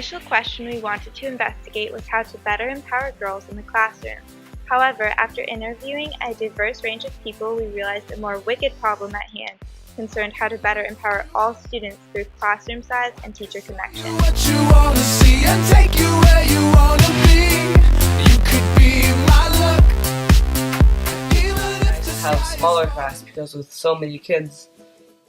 initial question we wanted to investigate was how to better empower girls in the classroom. However, after interviewing a diverse range of people, we realized a more wicked problem at hand concerned how to better empower all students through classroom size and teacher connection. What you wanna see and take you where you wanna be. You could be my luck. Have smaller class because with so many kids,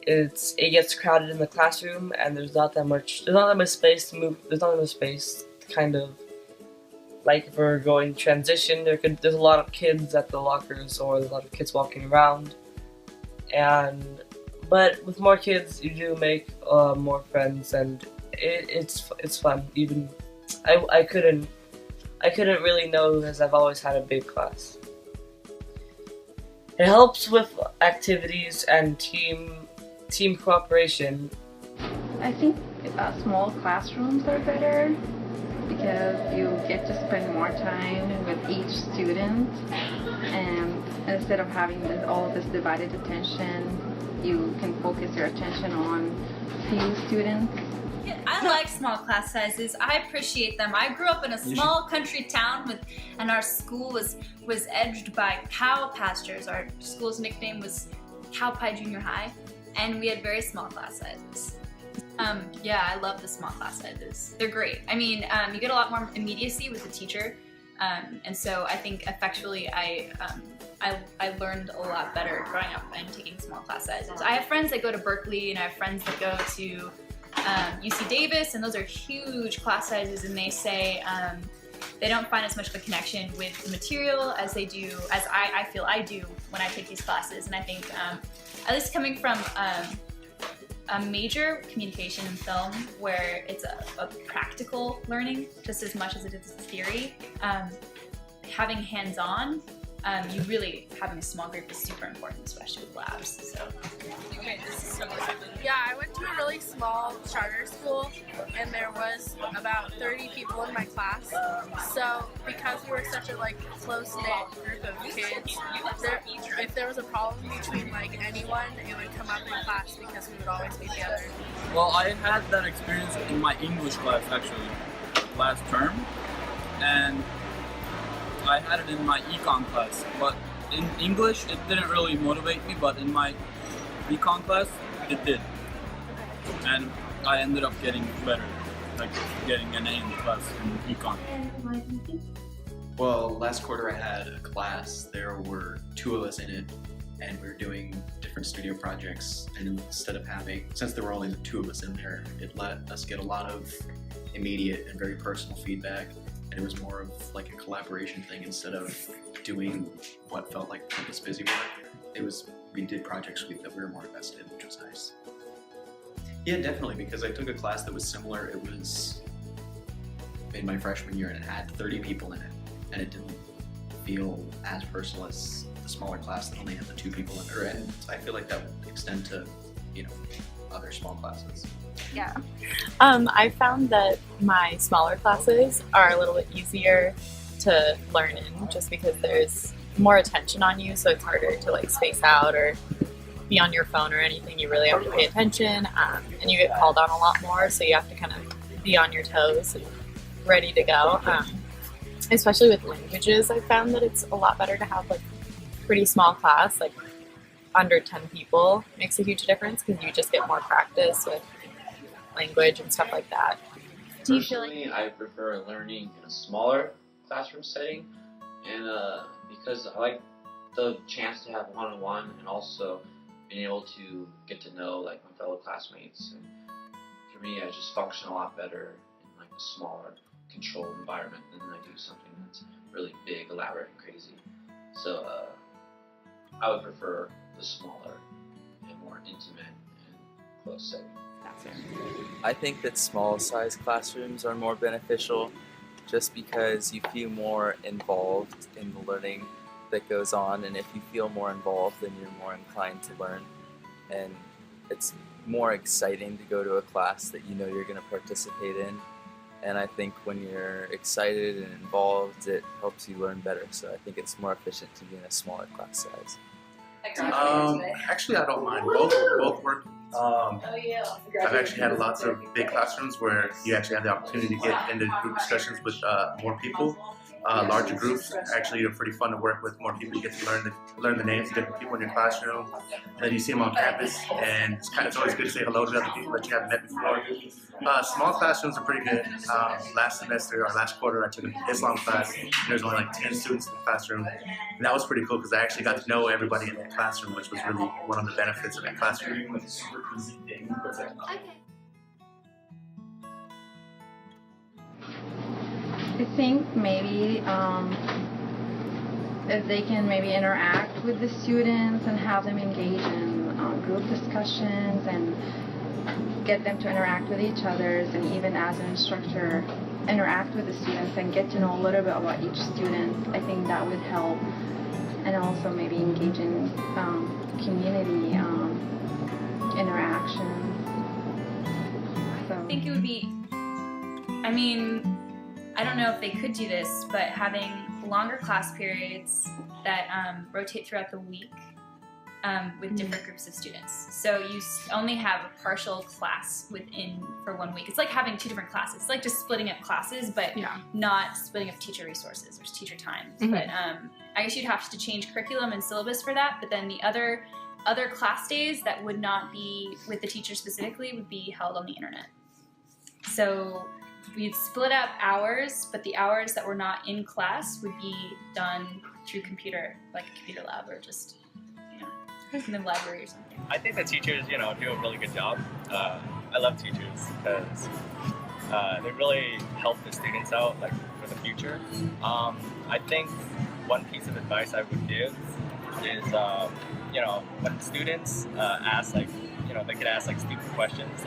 it gets crowded in the classroom and there's not that much space to move. There's not that much space to kind of, like if we're going transition, there's a lot of kids at the lockers or there's a lot of kids walking around, but with more kids you do make more friends and it's fun. Even I couldn't really know because I've always had a big class. It helps with activities and team cooperation. I think small classrooms are better because you get to spend more time with each student, and instead of having all of this divided attention, you can focus your attention on few students. Yeah, I like small class sizes. I appreciate them. I grew up in a small country town and our school was edged by cow pastures. Our school's nickname was Cow Pie Junior High, and we had very small class sizes. Yeah, I love the small class sizes. They're great. I mean, you get a lot more immediacy with the teacher, and so I think effectually I learned a lot better growing up and taking small class sizes. I have friends that go to Berkeley and I have friends that go to UC Davis, and those are huge class sizes, and they say they don't find as much of a connection with the material as they do, as I feel I do when I take these classes. And I think, at least coming from a major, communication and film, where it's a practical learning just as much as it is theory, having hands-on, you really, having a small group is super important, especially with labs. So. Okay, this is so good. Yeah, I went to a really small charter school, and there was about 30 people in my class. So because we were such a close-knit group of kids, if there was a problem between anyone, it would come up in class because we would always be together. Well, I had that experience in my English class actually last term, and I had it in my econ class, but in English it didn't really motivate me, but in my econ class it did, and I ended up getting better, getting an A in the class in econ. Well, last quarter I had a class. There were 2 of us in it, and we were doing different studio projects, and since there were only the 2 of us in there, it let us get a lot of immediate and very personal feedback. And it was more of a collaboration thing instead of doing what felt like this busy work. We did projects that we were more invested in, which was nice. Yeah, definitely, because I took a class that was similar. It was in my freshman year and it had 30 people in it, and it didn't feel as personal as the smaller class that only had the 2 people in it. And I feel like that would extend to, other small classes. Yeah. I found that my smaller classes are a little bit easier to learn in just because there's more attention on you, so it's harder to space out or be on your phone or anything. You really have to pay attention, and you get called on a lot more, so you have to kind of be on your toes and ready to go. Especially with languages, I found that it's a lot better to have pretty small class, under 10 people makes a huge difference because you just get more practice with language and stuff like that. Do you feel I prefer learning in a smaller classroom setting, and because I like the chance to have one-on-one and also being able to get to know my fellow classmates. And for me, I just function a lot better in a smaller, controlled environment than I do something that's really big, elaborate, and crazy. So I would prefer the smaller and more intimate and close setting. I think that small size classrooms are more beneficial just because you feel more involved in the learning that goes on, and if you feel more involved then you're more inclined to learn, and it's more exciting to go to a class that you know you're going to participate in, and I think when you're excited and involved it helps you learn better, so I think it's more efficient to be in a smaller class size. Actually, I don't mind. Both work I've actually had lots of big classrooms where you actually have the opportunity to get into group discussions with more people. Larger groups actually are pretty fun to work with. More people, you get to learn the names of different people in your classroom. And then you see them on campus, and it's always good to say hello to other people that you haven't met before. Small classrooms are pretty good. Last semester or last quarter, I took an Islam class. And there was only like 10 students in the classroom, and that was pretty cool because I actually got to know everybody in that classroom, which was really one of the benefits of that classroom. I think maybe if they can maybe interact with the students and have them engage in group discussions and get them to interact with each other, and even as an instructor interact with the students and get to know a little bit about each student, I think that would help. And also maybe engage in community interactions. So. I think it would be, I don't know if they could do this, but having longer class periods that rotate throughout the week with different groups of students. So you only have a partial class for 1 week. It's like having 2 different classes. It's like just splitting up classes, but not splitting up teacher resources or teacher time. But I guess you'd have to change curriculum and syllabus for that, but then the other class days that would not be with the teacher specifically would be held on the internet. So we'd split up hours, but the hours that were not in class would be done through computer, like a computer lab or just in the library or something. I think the teachers, do a really good job. I love teachers because they really help the students out, like for the future. I think one piece of advice I would give is, when students ask, they could ask stupid questions,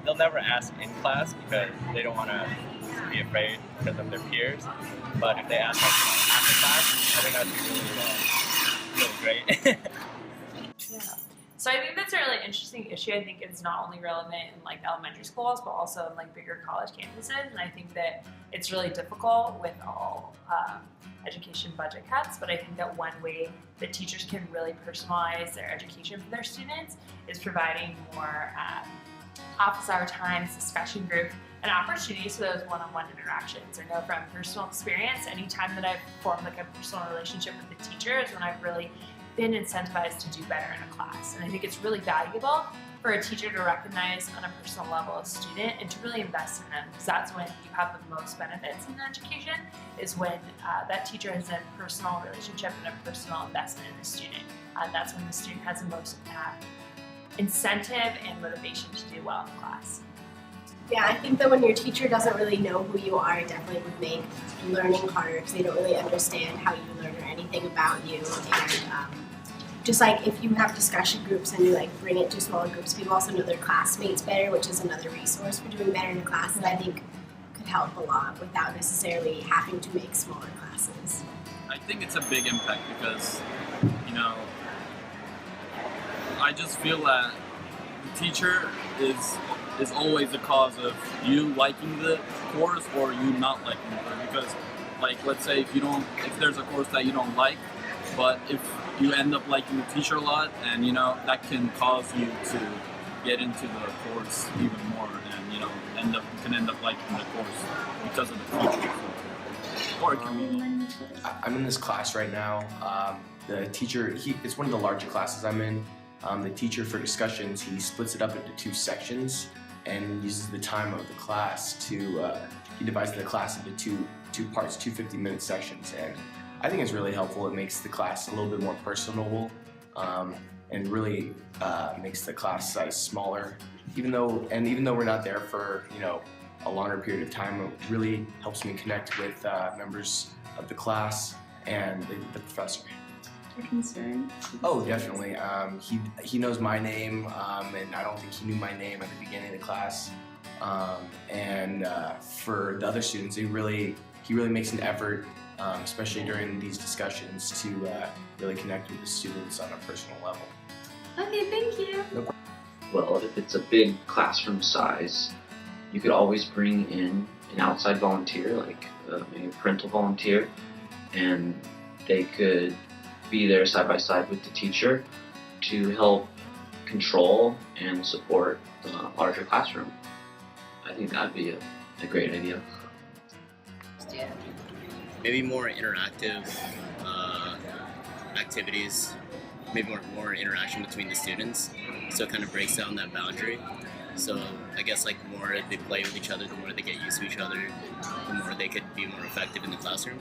they'll never ask in class because they don't want to be afraid because of their peers. But if they ask after class, I think that'd be really great. Yeah. So I think that's a really interesting issue. I think it's not only relevant in elementary schools, but also in bigger college campuses. And I think that it's really difficult with all education budget cuts. But I think that one way that teachers can really personalize their education for their students is providing more office hour times, discussion group, and opportunities for those one-on-one interactions. I know from personal experience, anytime that I've formed a personal relationship with the teacher is when I've really been incentivized to do better in a class. And I think it's really valuable for a teacher to recognize on a personal level a student and to really invest in them, because that's when you have the most benefits in education, is when that teacher has a personal relationship and a personal investment in the student. That's when the student has the most incentive and motivation to do well in class. Yeah, I think that when your teacher doesn't really know who you are, it definitely would make learning harder because they don't really understand how you learn or anything about you. And just if you have discussion groups and you bring it to smaller groups, people also know their classmates better, which is another resource for doing better in a class that I think could help a lot without necessarily having to make smaller classes. I think it's a big impact because, I just feel that the teacher is always the cause of you liking the course or you not liking the course. Because, let's say if there's a course that you don't like, but if you end up liking the teacher a lot, and that can cause you to get into the course even more, and you can end up liking the course because of the teacher. Or it can be. I'm in this class right now. The teacher, it's one of the larger classes I'm in. The teacher for discussions, he splits it up into 2 sections and uses the time of the class to, he divides the class into two parts, 2 50-minute sections. And I think it's really helpful. It makes the class a little bit more personable and really makes the class size smaller. Even though we're not there for, a longer period of time, it really helps me connect with members of the class and the professor. Concern? Oh, definitely. He knows my name, and I don't think he knew my name at the beginning of the class. And for the other students, he really makes an effort, especially during these discussions, to really connect with the students on a personal level. Okay, thank you. Well, if it's a big classroom size, you could always bring in an outside volunteer, maybe a parental volunteer, and they could be there side by side with the teacher to help control and support the larger classroom. I think that'd be a great idea. Maybe more interactive activities, maybe more interaction between the students, so it kind of breaks down that boundary. So I guess like the more they play with each other, the more they get used to each other, the more they could be more effective in the classroom.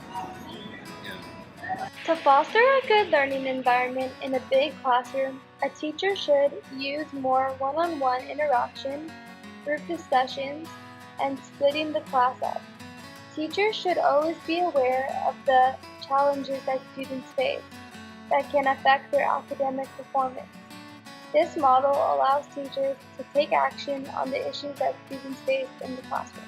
Yeah. To foster a good learning environment in a big classroom, a teacher should use more one-on-one interaction, group discussions, and splitting the class up. Teachers should always be aware of the challenges that students face that can affect their academic performance. This model allows teachers to take action on the issues that students face in the classroom.